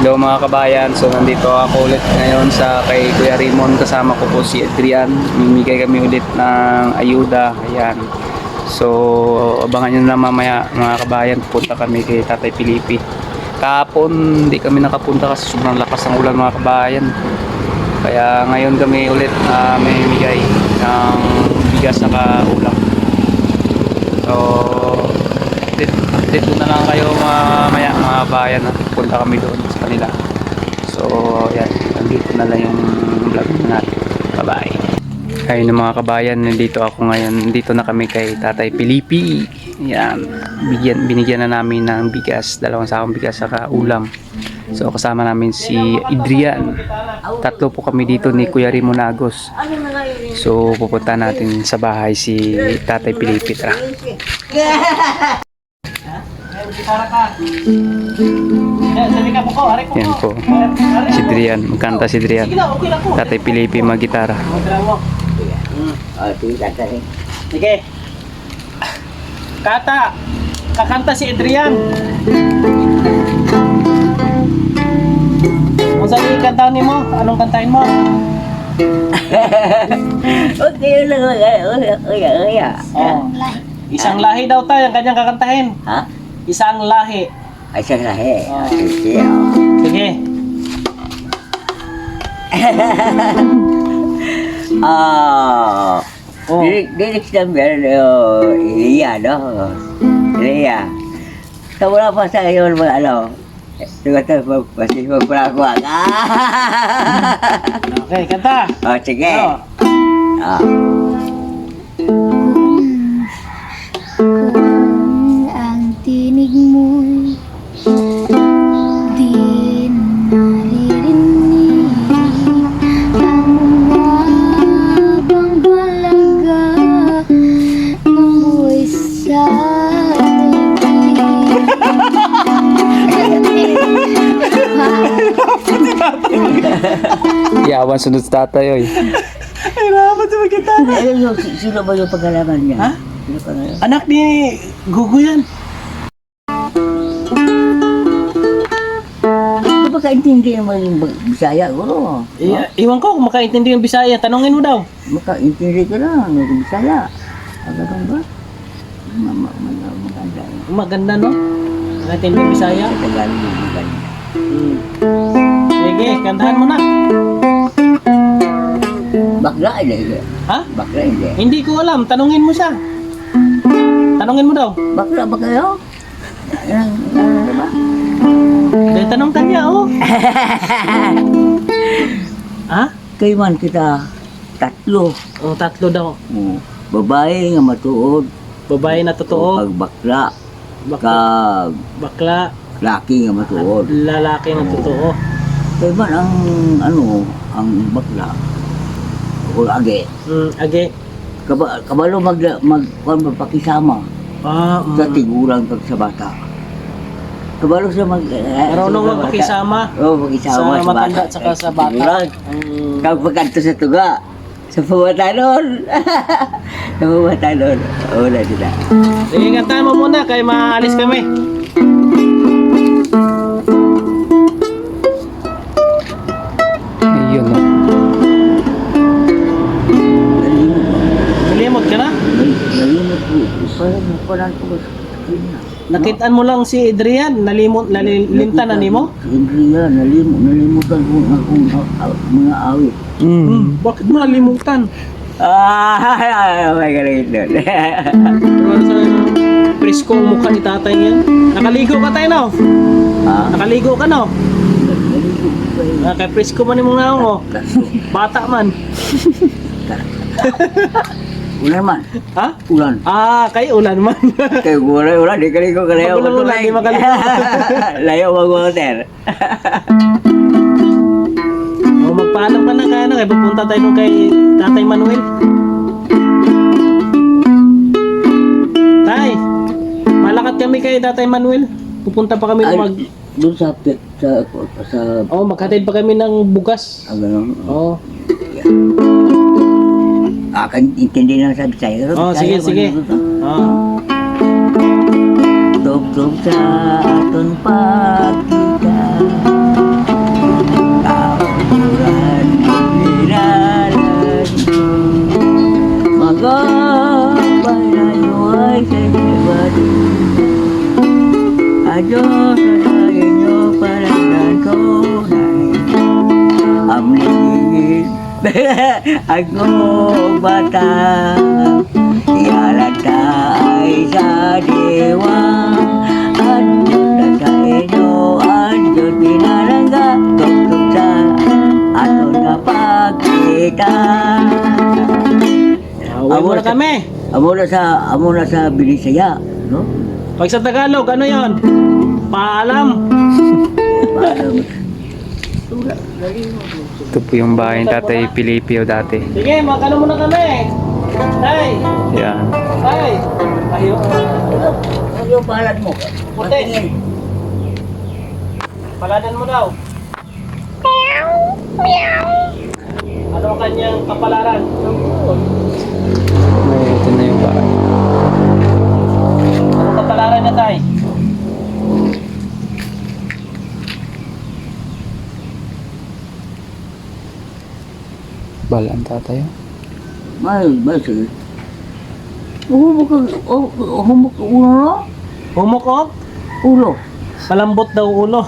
Hello mga kabayan, so nandito ako ulit ngayon sa kay Kuya Raymond, kasama ko po si Adrian. Mimigay kami ulit ng ayuda, ayan. So abangan nyo na mamaya mga kabayan, punta kami kay Tatay Pilipi. Kahapon hindi kami nakapunta kasi sobrang lakas ng ulan mga kabayan. Kaya ngayon kami ulit may mimigay ng bigas na ulam. So update na lang kayo mamaya mga bayan, punta kami doon sa kanila. So yan, nandito na lang yung vlog natin. Bye bye. Ayun mga kabayan, nandito ako ngayon. Dito na kami kay Tatay Pilipi. Yan, binigyan na namin ng bigas, 2 sakong bigas saka ulam. So kasama namin si Adrian. 3 po kami dito ni Kuya Raymond Agos. So pupunta natin sa bahay si Tatay Pilipi. Tara. Yan po si Adrian, magkanta si Adrian. Tatay Pilipi mag-gitara. Sige. Kata, kakanta si Adrian. Kung saan ikantahin mo? Anong kantahin mo? Okay lang, Oh. Isang lahi daw tayo ang kanyang kakantahin. ha? Isang lahi. Ay, siya lahi. Oh. Sige. Sige. Oh. Dirik number, iya, no? Iya. Sa wala pa sa ngayon, mga ano, tugatang pasti magpalakwag. Okay, kanta. Oh, sige. Oh. Kung ang tinig mo'y di naririnig, ang mabang halaga ng buhay sa Yawan sunod sa tatay oy. Ay, dapat sa magkitara. Sino ba yung pag-alaman niya? Ha? Sino pag-alaman? Anak ni Gugu yan. Hindi ba kaintindi naman yung Bisaya? Oo. Iwan ko kung makaintindi yung Bisaya. Tanungin mo daw. Makaintindi ka lang yung Bisaya. Agad ba? Maganda. Maganda, no? Makaintindi yung Bisaya. Sa Tagalog yung maganda. Sige, kantahan mo na. Bakla hindi. Ha? Bakla hindi. Hindi ko alam. Tanungin mo siya. Tanungin mo daw. Bakla ba kayo? Ano ba? Dahil tanong tanya, oh. Ha? Kayo man kita 3. Oh, 3 daw. Babae nga matuod. Babae na totoo. Pag bakla. Bakla. Kag Bakla. laki nga matuod. Lalaki na totoo. Kayo man ang ang bakla. O age. Age. Kabalo magpakisama sa tigulang kag sa bata. Kabalo siya Marunong magpakisama. Oo, magkisama Sa matanda at saka sa bata. Tigulang. Kag pagkanto sa tuga. Sa pumatanon. Sa pumatanon. Wala sila. Sige, kantahan mo muna kaya maalis kami. Ayun no. Malimot ka na? Nalimot ko. Parang ko sa kanya. Nakitaan mo lang si Adrian, nalilimtan na nimo? Hindi yan, nalimutan ko akong mga awit. Bakit mo nalimutan? May galing doon. Ano sa presko ang mukha ni tatay niya? Nakaligo ka tayo, no? Nakaligo ka, no? Kaya presko man yung mga mo. Bata man. Ulan man. Ha? Ulan. Kayo ulan man. Kayo ulan, di kaligo ka layo. Pag ulan, di makaligo. Layo mag-water. Magpaalam ka na kaya na. Kaya pupunta tayo nung kay Tatay Manuel. Tay, malakad kami kay Tatay Manuel. Pupunta pa kami mag... Doon sa maghatid pa kami ng bugas. ganun. Oo. Intindi lang sabi sa'yo. Sige, sige. Tugtog sa aton pagkita sa inyo palagdan ko amlingin ako bata ialata ay sa dewa at sa inyo at Diyos pinalangga tugtog sa ato na pagkita. Uwi mo na kami. Amo na sa Binisaya, no? Pag sa Tagalog, ano yon? Paalam. Ito po yung bahay ni Tatay Pilipio dati. Sige, magkano muna kami. Tay. Yan. Tay. Tayo. Ano yung palad mo? Puti. Paladan mo daw. Ano ang kanyang kapalaran? Ay, ito na yung bahay. Ano kapalaran na tay? Balaan tatay. May sige. Humok ulo no? Humok o? Ulo. Malambot daw ulo.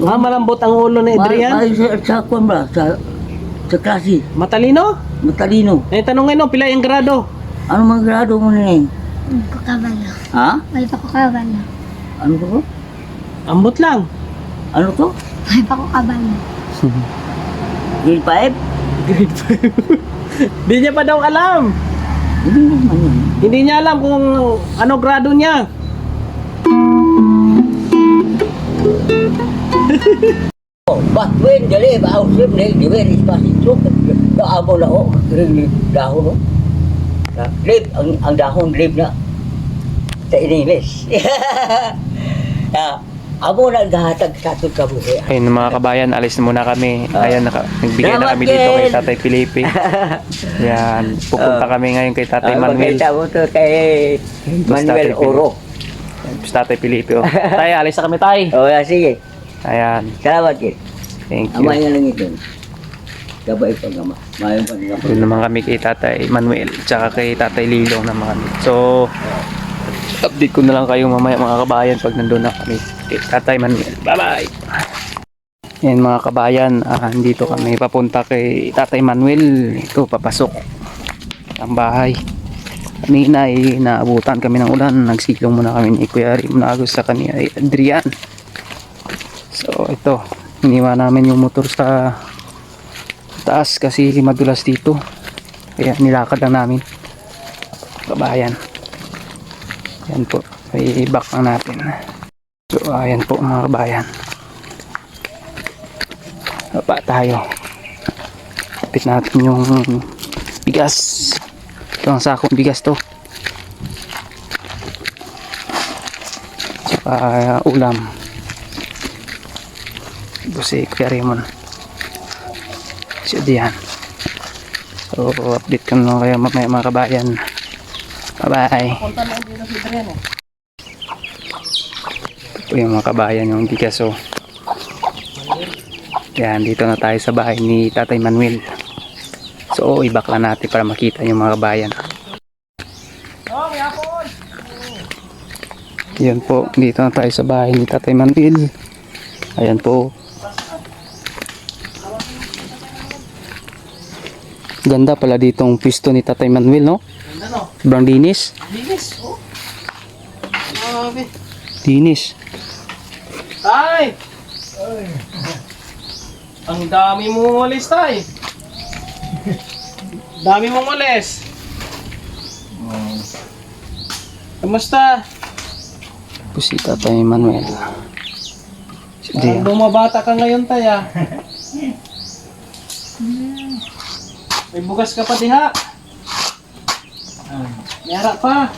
Malambot ang ulo ni Adrian. Sa kwan ba? Sa klase. Matalino? Matalino. Eh, tanongin no, pila yung grado? Ano mga grado mo na Pakabalo. Ha? May pakukabalo. Ano to? Ambot lang. Ano to? May pakukabalo. Grade 5? Grade 5. Hindi niya pa daw alam. Hindi naman yun. Hindi niya alam kung ano grado niya. Bakwen, dali, bausim, di ba, espasito, kaamo na o, dahon o. Grape, ang dahon, grape na. Sa English. Amo na gahatag sa itong kabuhi. Ayun mga kabayan, alis na muna kami. Ayan, nagbigay na kami dito kay Tatay Felipe. Yan, pupunta kami ngayon kay Tatay Manuel. Magkita mo to kay Manuel Oro. Tapos Tatay Felipe. Oh. Tay, alis na kami tay. O, sige. Ayan, Salamat kid. thank you. Amay nga lang ito. Gabay pa nga. Mayon pa nga. Doon naman kami kay Tatay Manuel, tsaka kay Tatay Lilong naman kami. So, update ko na lang kayo mamaya mga kabayan pag nandun na kami kay Tatay Manuel. Bye-bye! Yan mga kabayan, dito kami papunta kay Tatay Manuel. Ito, papasok ang bahay. Kanina ay naabutan kami ng ulan. Nagsilong muna kami ni Kuya Rim Nagos sa kanya ay Adrian. So ito, iniwan namin yung motor sa taas kasi madulas dito. Kaya nilakad lang namin. Kabayan. Yan po, i-back lang natin. So ayan po mga kabayan. Baba tayo. Kapit natin yung bigas. Ito ang sakong bigas to. Saka ulam. Ito si Kuya Raymond. So diyan. So update ko na kayo mamaya mga kabayan. Bye bye. Ito po yung mga kabayan yung bigas oh. Yan, dito na tayo sa bahay ni Tatay Manuel. So, ibakla natin para makita yung mga kabayan. Yan po, dito na tayo sa bahay ni Tatay Manuel. Ayan po. Ganda pala ditong pisto ni Tatay Manuel, no? Ano? Sobrang linis. Linis, oh. Grabe. Linis. Tay! Ang dami mong walis, tay. Dami mong walis. Kamusta? Po si Tatay Manuel. Ang bumabata ka ngayon, tay, ah. May bugas ka pa, diha. May harap pa.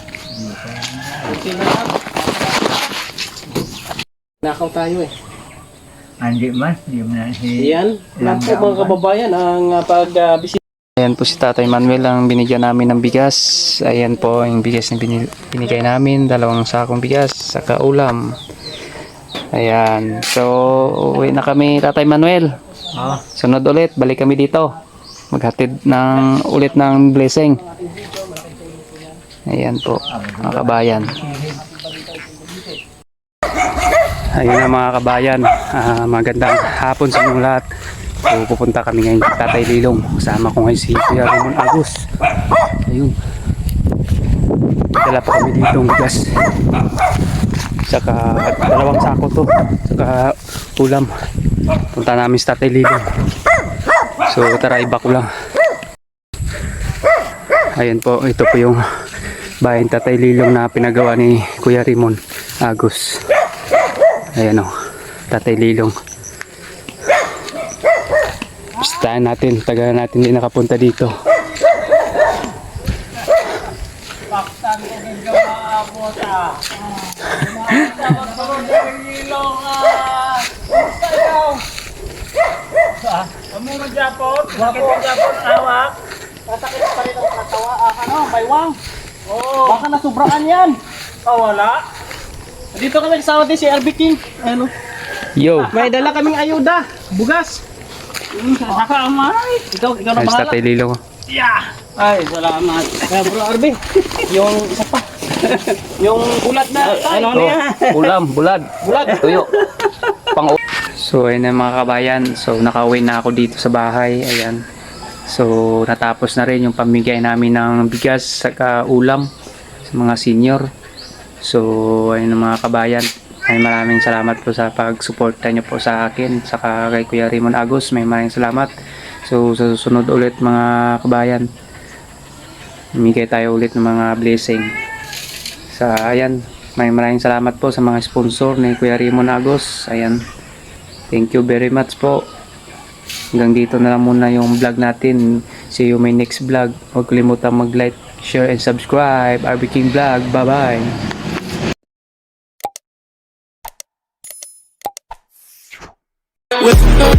Okay na lang. Nakaw tayo eh. Andi man, di mo na si... Yan. Yan po mga kababayan ang pag-bisita. Ayan po si Tatay Manuel ang binigyan namin ng bigas. Ayan po yung bigas na binigay namin. 2 sakong bigas, saka ulam. Ayan. So, uwi na kami Tatay Manuel. Sunod ulit, balik kami dito. Maghatid ulit ng blessing. Ayan po, mga kabayan. Ayun na mga kabayan, magandang hapon sa inyong lahat. So pupunta kami ngayon kay Tatay Lilong. Kasama ko ngayon si Kuya Ramon Agus. Ayun. Dala pa kami dito ng gas. Saka 2 sako to. Saka ulam. Punta namin sa Tatay Lilong. So tara, iba ko lang. Ayan po, ito po yung bahay ng Tatay Lilong na pinagawa ni Kuya Ramon Agus. Ayan o, Tatay Lilong. Bisitahin natin, tagal natin din nakapunta dito. Paktan ko ng gawa ako sa. Ilong Basta ikaw. Kamu magyapon? Bakit magyapon awak? Kasakit pa rin ang katawa. Ano, baywang? Oo. Baka nasubrahan yan. Wala. Dito kami kasama din si RB King. Ano? Yo! May dala kaming ayuda. Bugas. Saka amay. Ikaw na Ayan si bahala. Tatay Lilong. Yeah. Ay, salamat. Kaya bro RB, yung isa pa. Yung bulat na. Ano Oh, niya? ulam, bulad, Bulat. tuyo. Pang So ayun na mga kabayan. So nakauwi na ako dito sa bahay. Ayan. So natapos na rin yung pamigay namin ng bigas saka ulam sa mga senior. So ayun na mga kabayan. Ay maraming salamat po sa pagsuporta nyo po sa akin. Saka kay Kuya Ramon Agus. Maraming salamat. So sa susunod ulit mga kabayan, mamigay tayo ulit ng mga blessing. Sa ayan, maraming salamat po sa mga sponsor ni Kuya Ramon Agus. Ayan. Thank you very much po. Hanggang dito na lang muna yung vlog natin. See you my next vlog. Huwag kalimutan mag-like, share, and subscribe. RB King Vlog. Bye-bye. With